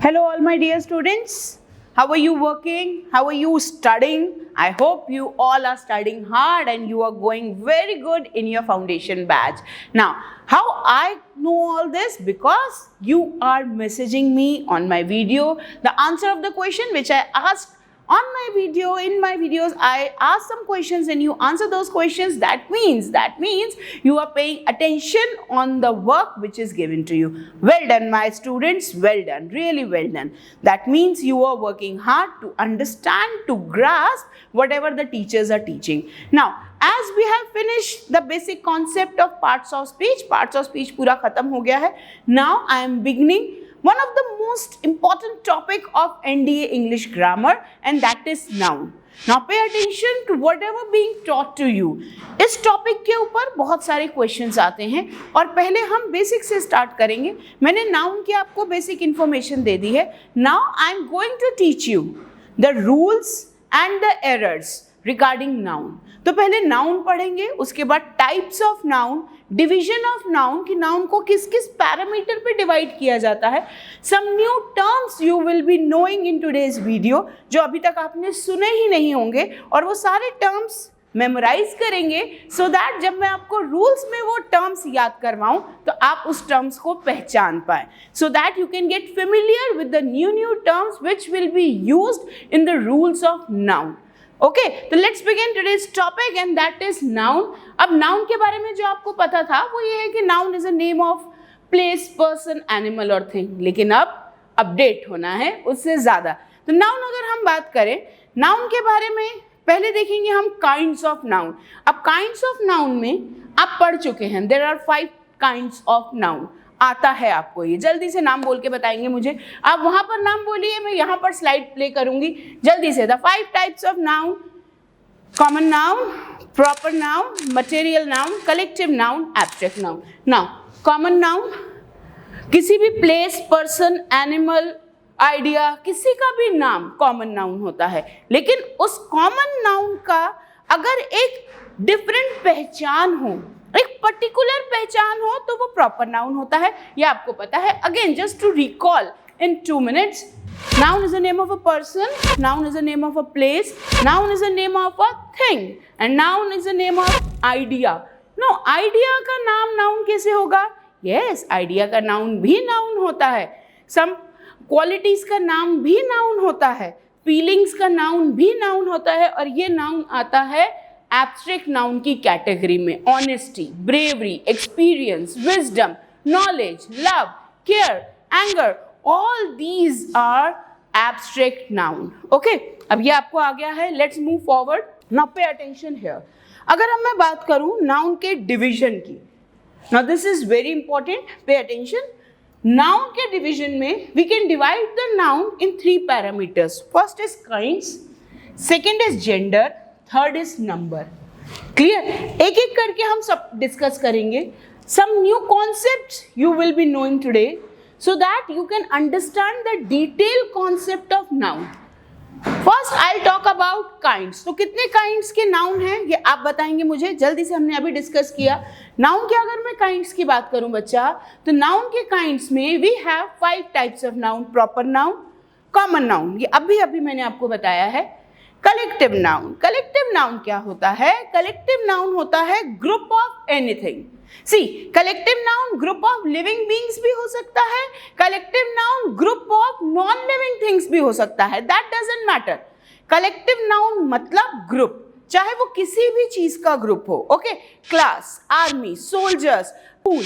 Hello all my dear students. How are you working? How are you studying? I hope you all are studying hard and you are going very good in your foundation batch. Now, how I know all this? Because you are messaging me on my video the answer of the question which I asked on my video. In my videos I ask some questions and you answer those questions. That means you are paying attention on the work which is given to you. Well done my students, well done, really well done. That means you are working hard to understand, to grasp whatever the teachers are teaching. Now as we have finished the basic concept of parts of speech पूरा खत्म हो गया है. Now I am beginning one of the most important topic of NDA English grammar, and that is noun. Now pay attention to whatever being taught to you. इस topic के ऊपर बहुत सारे क्वेश्चंस आते हैं और पहले हम बेसिक से स्टार्ट करेंगे. मैंने नाउन की आपको बेसिक इंफॉर्मेशन दे दी है. Now I am going to teach you the rules and the errors regarding noun. तो पहले नाउन पढ़ेंगे, उसके बाद types of noun, division of noun कि नाउन को किस किस पैरामीटर पे डिवाइड किया जाता है. Some new terms you will be knowing in today's video जो अभी तक आपने सुने ही नहीं होंगे और वो सारे टर्म्स मेमोराइज करेंगे सो दैट जब मैं आपको रूल्स में वो टर्म्स याद करवाऊं तो आप उस टर्म्स को पहचान पाए, so that you can get familiar with the new terms which will be used in the rules of noun. Okay, तो let's begin today's topic and that is noun. अब नाउन के बारे में जो आपको पता था वो ये है कि noun is a name of place, person, animal और थिंग. लेकिन अब अपडेट होना है उससे ज़्यादा. तो नाउन अगर हम बात करें, नाउन के बारे में पहले देखेंगे हम काइंड्स ऑफ नाउन. अब काइंड्स ऑफ नाउन में आप पढ़ चुके हैं. There are 5 kinds of noun. आता है आपको, ये जल्दी से नाम बोल के बताएंगे मुझे. आप वहां पर नाम बोलिए, मैं यहाँ पर स्लाइड प्ले करूंगी जल्दी से. The 5 types of noun: common noun, proper noun, material noun, collective noun, abstract noun. Now common noun किसी भी प्लेस, पर्सन, एनिमल, आइडिया, किसी का भी नाम कॉमन नाउन होता है. लेकिन उस कॉमन नाउन का अगर एक डिफरेंट पहचान हो, एक पर्टिकुलर पहचान हो तो वो प्रॉपर नाउन होता है. ये आपको पता है. Again just to recall in 2 minutes, noun is the name of a person, noun is the name of a place, noun is the name of a thing, and noun is the name of idea. No, idea का नाम noun कैसे होगा? Yes, idea का noun भी noun होता है. some qualities का नाम भी नाउन होता है. feelings का नाउन भी नाउन होता है. और ये नाउन आता है एब्स्ट्रैक्ट नाउन की कैटेगरी में. Honesty, bravery, experience, wisdom, knowledge, love, care, anger, all these are abstract noun. Okay, अब ये आपको आ गया है. Let's move forward. Now pay attention here. अगर अब मैं बात करूं नाउन के डिवीजन की, now this is very important, pay attention. Noun के डिवीजन में we can divide the noun in 3 parameters. First is kinds, second is gender, third is number. Clear? एक एक करके हम सब डिस्कस करेंगे. Some new concepts you will be knowing today so that you can understand the detail concept of noun. First I will talk about kinds. तो कितने kinds के noun हैं ये आप बताएंगे मुझे जल्दी से. हमने अभी डिस्कस किया नाउन के. अगर मैं काइंड्स की बात करूं बच्चा, तो नाउन के काइंड्स में we have 5 types of noun: proper noun, common noun, ये अभी मैंने आपको बताया है. Collective noun. कलेक्टिव नाउन क्या होता है? कलेक्टिव नाउन होता है group of anything. See, collective noun group of living beings भी हो सकता है. Collective noun group of non living things भी हो सकता है. That doesn't matter. Collective noun मतलब ग्रुप, चाहे वो किसी भी चीज का ग्रुप हो. Okay, class, army, soldiers, school,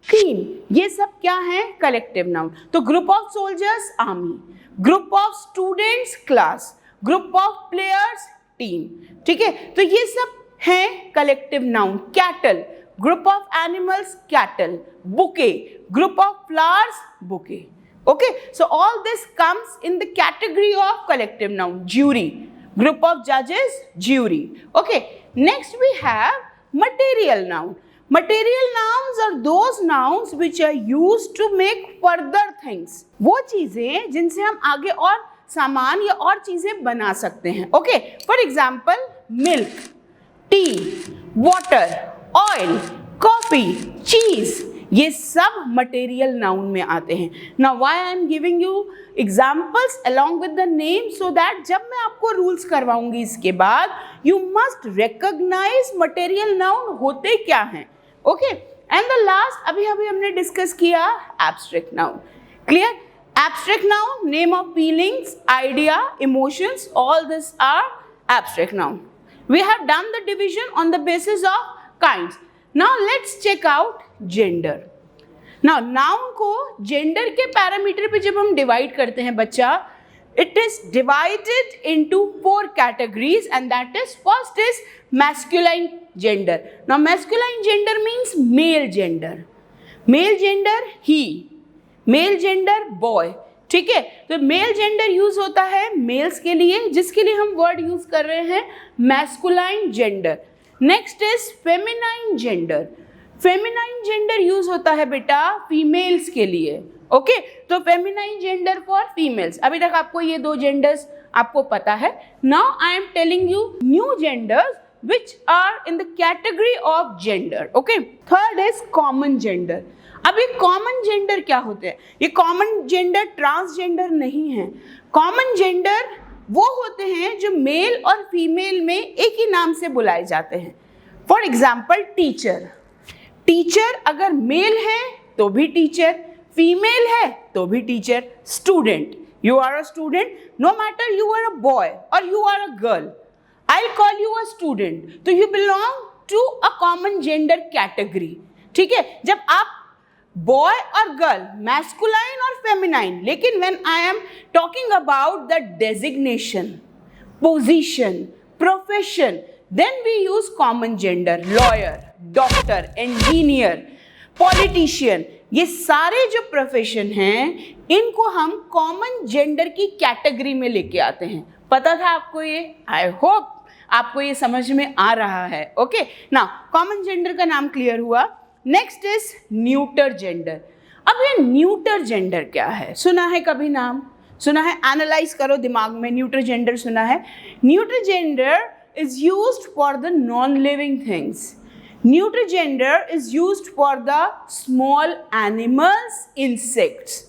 team, ये सब क्या है? Collective noun. तो group of soldiers army, group of students class, group of players team. ठीक है, तो ये सब हैं collective noun. Cattle, group of animals cattle. Bouquet, group of flowers bouquet. Okay, so all this comes in the category of collective noun. Jury, group of जजेस jury. Okay, next we have material noun. Material nouns are those nouns which are used to make further things. वो चीजें जिनसे हम आगे और सामान या और चीजें बना सकते हैं. Okay, for example milk, tea, water, oil, coffee, cheese, ये सब मटेरियल नाउन में आते हैं. Now why I am giving you examples along with the name, so that जब मैं आपको रूल्स करवाऊंगी इसके बाद you must recognise material noun होते क्या हैं. ओके, एंड द लास्ट अभी हमने डिस्कस किया abstract noun. Clear? Abstract noun, name of feelings, idea, emotions, all this are abstract noun. We have done the division on the basis of kinds. Now let's check out gender. Now noun को gender के parameter पे जब हम divide करते हैं बच्चा, it is divided into 4 categories, and that is first is masculine gender. Now masculine gender means male gender. Male gender he, male gender boy. ठीक है, तो मेल जेंडर यूज होता है मेल्स के लिए, जिसके लिए हम वर्ड यूज कर रहे हैं masculine gender. Next is feminine gender. Feminine gender use होता है बेटा फीमेल्स के लिए. ओके, तो फेमिनाइन जेंडर फॉर फीमेल्स. अभी तक आपको ये 2 जेंडर्स आपको पता है. Now I am telling you new genders which are in the category of gender. Okay, third is common gender. अब ये कॉमन जेंडर क्या होते हैं? ये कॉमन जेंडर ट्रांसजेंडर नहीं है. कॉमन जेंडर वो होते हैं जो मेल और फीमेल में एक ही नाम से बुलाए जाते हैं. For example teacher. टीचर अगर मेल है तो भी टीचर, फीमेल है तो भी teacher. Student, you are a student no matter you are a boy और you are a girl, I'll call you a student. तो you belong to a common gender category. ठीक है, जब आप बॉय और गर्ल, मैस्कुलाइन और feminine, लेकिन when I am talking about the designation, position, profession, then we use common gender. Lawyer, doctor, engineer, politician, ये सारे जो प्रोफेशन हैं इनको हम कॉमन जेंडर की कैटेगरी में लेके आते हैं. पता था आपको ये? आई होप आपको ये समझ में आ रहा है. ओके, नाउ कॉमन जेंडर का नाम क्लियर हुआ. Next is neuter gender. अब ये न्यूटर जेंडर क्या है? सुना है कभी नाम? सुना है? एनालाइज करो दिमाग में. न्यूटर जेंडर सुना है? Neuter gender is used for the non living things. Neuter gender is used for the small animals, insects.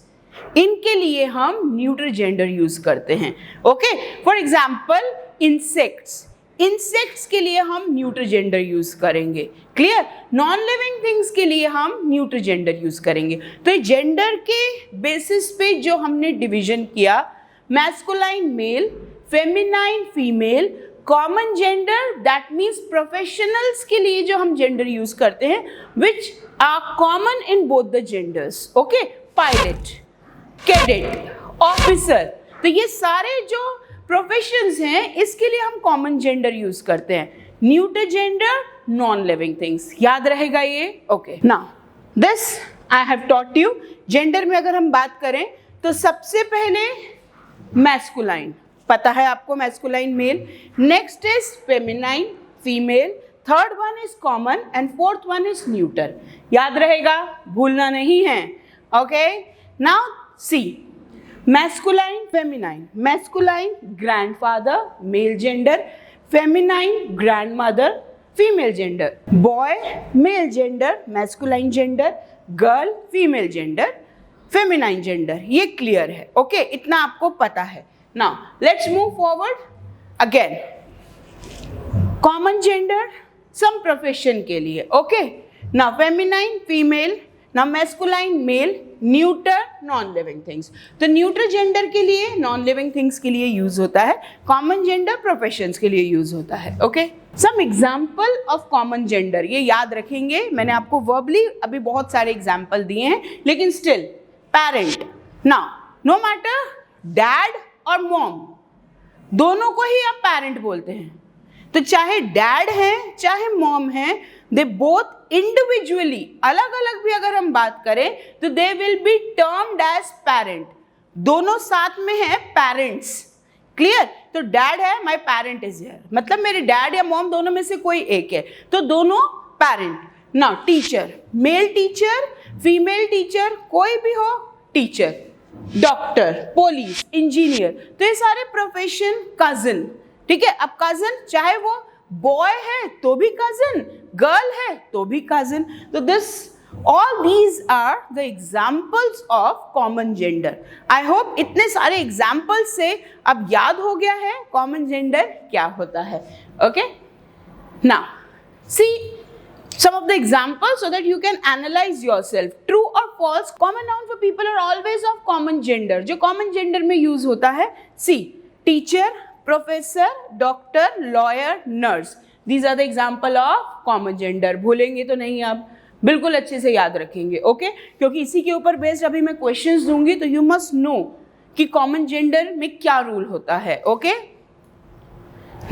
इनके लिए हम न्यूटर जेंडर यूज करते हैं. Okay, for example insects. Insects के लिए हम न्यूटर जेंडर यूज करेंगे. क्लियर? नॉन लिविंग थिंग्स के लिए हम न्यूटर जेंडर यूज करेंगे. तो ये जेंडर के बेसिस पे जो हमने डिवीजन किया, masculine male, feminine female, common gender, that means professionals के लिए जो हम जेंडर यूज करते हैं which are common in both the genders. Okay, pilot, cadet, officer, तो ये सारे जो प्रोफेशंस हैं इसके लिए हम कॉमन जेंडर यूज करते हैं. Neuter gender, non living things. याद रहेगा ये? Okay, now this I have taught you. Gender में अगर हम बात करें तो सबसे पहले मैस्कुलाइन, पता है आपको, masculine male. Next is feminine female, third one is common and fourth one is neuter. याद रहेगा, भूलना नहीं है. Okay, now see masculine feminine. Masculine grandfather male gender, feminine grandmother female gender, boy male gender masculine gender, girl female gender feminine gender. ये clear है. Okay, इतना आपको पता है. Now let's move forward again. Common gender some profession के लिए. Okay, now feminine female, now masculine male, neuter non living things. तो neuter gender के लिए, नॉन लिविंग थिंग्स के लिए यूज होता है. कॉमन जेंडर प्रोफेशंस के लिए यूज होता है. Okay, some example of common gender, ये याद रखेंगे. मैंने आपको वर्बली अभी बहुत सारे एग्जाम्पल दिए हैं, लेकिन still parent. Now no matter dad और मॉम, दोनों को ही आप पेरेंट बोलते हैं. तो चाहे डैड है चाहे मॉम है, दे बोथ इंडिविजुअली, अलग अलग भी अगर हम बात करें तो they will be termed as parent. दोनों साथ में है पेरेंट्स. क्लियर? तो डैड है, माय पेरेंट इज हियर, मतलब मेरे डैड या मॉम दोनों में से कोई एक है, तो दोनों parent. Now teacher, male teacher female teacher, कोई भी हो टीचर. डॉक्टर, पुलिस, इंजीनियर, तो ये सारे प्रोफेशन. कजिन, ठीक है, अब कजिन चाहे वो बॉय है तो भी कजिन, गर्ल है तो भी कजिन. तो this All these are the examples of common gender. I hope इतने सारे examples से अब याद हो गया है common gender क्या होता है. Okay? Now, see some of the examples so that you can analyze yourself. True or false, common noun for people are always of common gender. जो common gender में use होता है, see, teacher, professor, doctor, lawyer, nurse. These are the example of common gender. भूलेंगे तो नहीं आप, बिल्कुल अच्छे से याद रखेंगे, ओके? क्योंकि इसी के ऊपर बेस्ड अभी मैं क्वेश्चंस दूंगी, तो यू मस्ट नो कि कॉमन जेंडर में क्या रूल होता है, okay?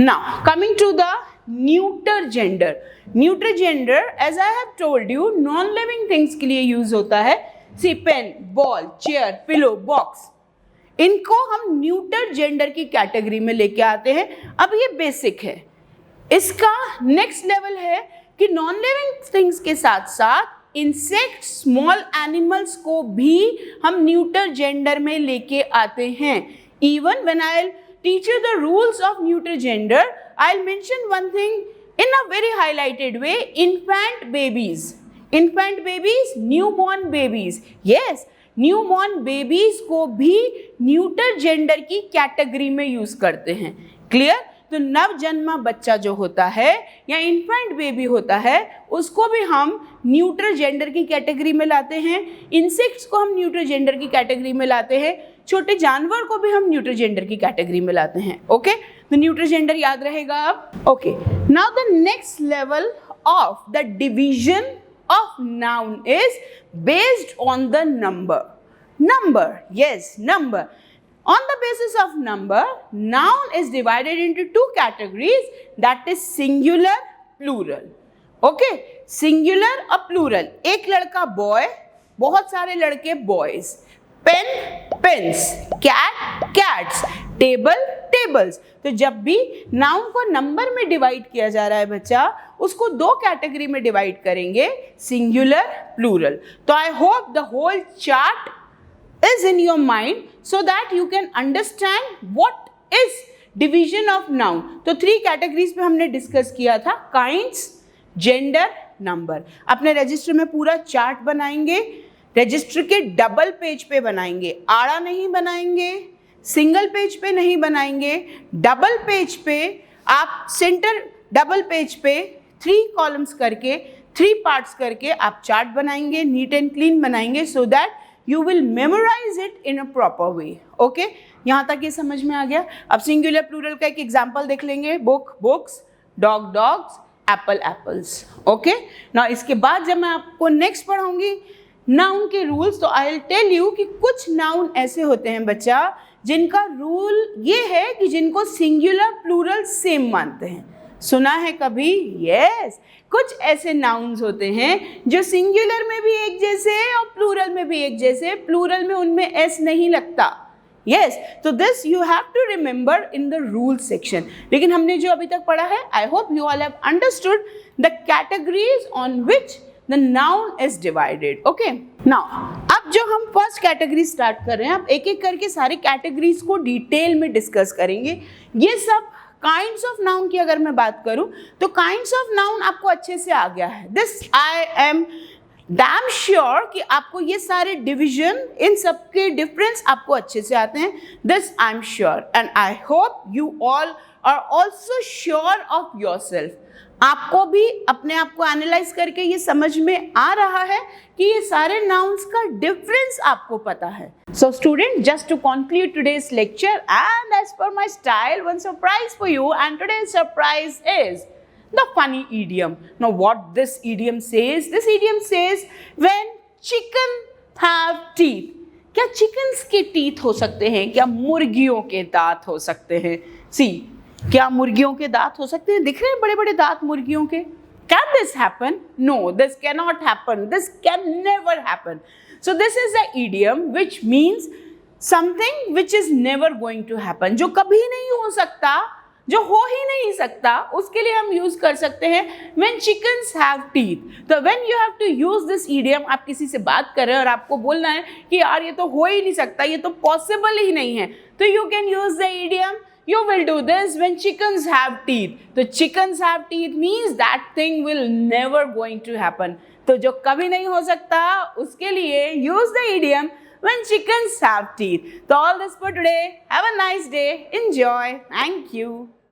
Now coming to the neuter gender. Neuter gender, as I have told you, non living things के लिए यूज होता है. See, pen, ball, chair, pillow, box, इनको हम न्यूटर जेंडर की कैटेगरी में लेके आते हैं. अब ये बेसिक है. इसका नेक्स्ट लेवल है कि नॉन लिविंग थिंग्स के साथ साथ इंसेक्ट, स्मॉल एनिमल्स को भी हम न्यूटर जेंडर में लेके आते हैं. Even when I will teach you the rules of neuter gender, I will mention one thing in a very highlighted way. Infant babies, newborn babies, yes, newborn babies को भी neuter gender की category में use करते हैं. Clear? तो नवजन्मा बच्चा जो होता है या इन्फेंट बेबी होता है, उसको भी हम न्यूटर जेंडर की कैटेगरी में लाते हैं. इंसेक्ट्स को हम न्यूटर जेंडर की कैटेगरी में लाते हैं. छोटे जानवर को भी हम न्यूटर जेंडर की कैटेगरी में लाते हैं. ओके, तो न्यूटर जेंडर याद रहेगा आप. Okay, now the next level of the division of noun is based on the number, yes, number. On the basis of number, noun is divided into two categories, that is singular, plural. Okay, singular और plural. एक लड़का boy, बहुत सारे लड़के boys. Pen, pens. Cat, cats. Table, tables. तो जब भी noun को नंबर में डिवाइड किया जा रहा है बच्चा, उसको दो कैटेगरी में डिवाइड करेंगे, सिंगुलर, प्लूरल. तो I hope the whole chart is in your mind so that you can understand what is division of noun. तो 3 कैटेगरीज पे हमने डिस्कस किया था, काइंड्स, जेंडर, नंबर. अपने रजिस्टर में पूरा चार्ट बनाएंगे. रजिस्टर के डबल पेज पे बनाएंगे, आड़ा नहीं बनाएंगे, सिंगल पेज पे नहीं बनाएंगे. डबल पेज पे आप सेंटर डबल पेज पे 3 कॉलम्स करके 3 पार्ट्स करके आप चार्ट बनाएंगे, नीट एंड क्लीन बनाएंगे, so that you will memorize it in a proper way. Okay? यहाँ तक ये समझ में आ गया. अब सिंगुलर प्लूरल का एक एग्जाम्पल देख लेंगे. Book, books, dog, dogs, Apple, apples. Okay, ना इसके बाद जब मैं आपको नेक्स्ट पढ़ाऊंगी नाउन के रूल्स, तो आई विल टेल यू कि कुछ नाउन ऐसे होते हैं बच्चा जिनका रूल ये है कि जिनको सिंगुलर प्लूरल सेम मानते हैं. सुना है कभी? यस, कुछ ऐसे नाउन्स होते हैं जो सिंगुलर में भी एक जैसे और प्लूरल में भी एक जैसे. प्लूरल में उनमें एस नहीं लगता. यस, तो this you have to remember in the rule section. लेकिन हमने जो अभी तक पढ़ा है, I hope you all have understood the categories on which the noun is divided. Okay, now अब जो हम फर्स्ट कैटेगरी स्टार्ट कर रहे हैं, अब एक एक करके सारी कैटेगरीज को डिटेल में डिस्कस करेंगे. ये सब काइंड्स ऑफ नाउन की अगर मैं बात करूं, तो काइंड्स ऑफ नाउन आपको अच्छे से आ गया है. This I am damn sure कि आपको ये सारे डिवीजन, इन सब के डिफरेंस आपको अच्छे से आते हैं. This I am sure and I hope you all are also sure of yourself. आपको भी अपने आप को एनालाइज करके ये समझ में आ रहा है कि ये सारे नाउन्स का डिफरेंस आपको पता है. So student, just to conclude today's lecture, and as per my style, one surprise for you, and today's surprise is the funny idiom. Now what this idiom says? This idiom says when chicken have teeth. क्या chickens के teeth हो सकते हैं? क्या मुर्गियों के दांत हो सकते हैं? See, क्या मुर्गियों के दांत हो सकते हैं? दिख रहे हैं बड़े बड़े दांत मुर्गियों के? Can this happen? No, this cannot happen. This can never happen. So this is an idiom which means something which is never going to happen. जो कभी नहीं हो सकता, जो हो ही नहीं सकता, उसके लिए हम यूज कर सकते हैं when chickens have teeth. तो when you have to use this idiom, आप किसी से बात कर रहे हैं और आपको बोलना है कि यार ये तो हो ही नहीं सकता, ये तो पॉसिबल ही नहीं है, तो you can use the idiom you will do this when chickens have teeth. तो chickens have teeth means that thing will never going to happen. तो जो कभी नहीं हो सकता उसके लिए use the idiom when chickens have teeth. So all this for today. Have a nice day. Enjoy. Thank you.